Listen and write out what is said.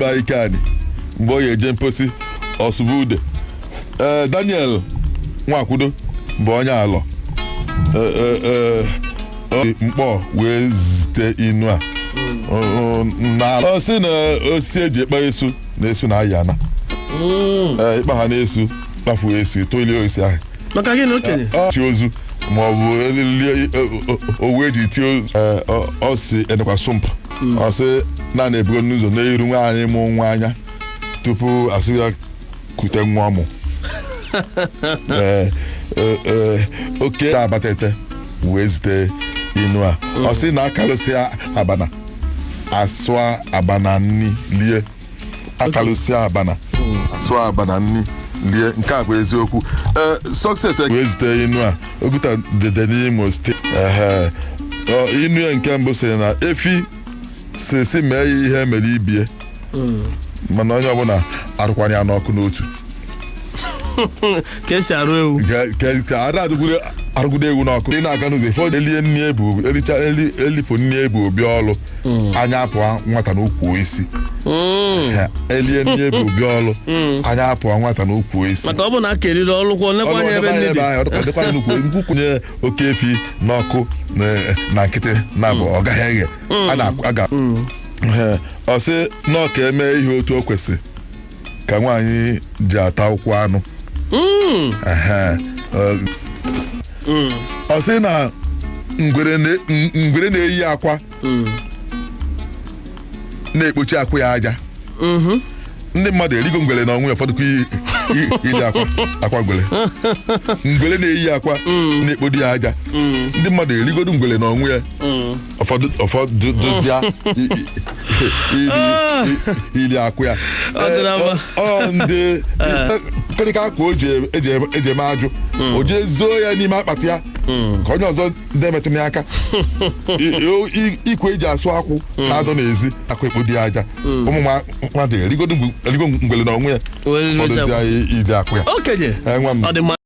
ebe anyị ka anyị mgbe ọ ga-eje mposi ọsụbude Daniel Nwakwudo bụ onye alọ mkpọ wee zite inu a na ọ sị na osisi eji ekpa esu na-esu na aya na ịkpa ha na-esu kpafu esu toilie osisi ahụ maka gị na okenye chi ozu ma ọ bụ owu eji tie ọ si enekwa sụmpụ ọ sị naanị ebugo n'ụzọ n'iru nwaanyị mụ nwa anya tupu asị ya kute nwa ọmụ oke abatete wee zite inu a ọ sị na akalụsịa abana asụa abana nni lie akalụsịa abana asụa abana nni lie nke a bụ eziokwu success wee zite inu a oguta dede n'Imo steeti inu ya nke mbụ sịrị na efi si mee ya ihe mere ibie mana onye ọbụla arụkwara ya n'ọkụ n'otu ka esi arụ ewu ka ada arụgide ewu n'ọkụ ị na-aga n'ụzọ ụfọdụ elie nni ebu elipụ nni ebu obi ọlụ anya apụọ nwata n'ukwu isi elie nni ebu obi ọlụ anya apụọ nwata n'ukwu isi maka ọ bụ na aka eriri ọlụkwọ nekwanye ebe nne dị nkwụkwụnye oke efi n'ọkụ na nkịtị na-abụ ọ gaghị eghe aga ọ sị na ọ ka eme ihe otu o kwesịrị ka nwaanyị ji ata ụkwụ anụ ọ sị na ngwere na-eyi akwa na-ekpochi akwụ ya aja ndị mmadụ erigo ngwere na onwe ụfọdụ ili akwa ngwere na-eyi akwa na-ekpodo ya aja ndị mmadụ erigodo ngwere na onwe ya ụfọdụ dozia ili akwụ ya ndị nkịrịka akwa o eji eme ajụ o jee zoo ya n'ime akpati ya ka onye ọzọ ndị emetụ n'aka ikwe eji asụ akwụ na-adọ n'ezi akwa ekpodo ya aja ụmụ mmadụ erigo ngwere na onwe ya ụfọdụzi ya ili akwụ ya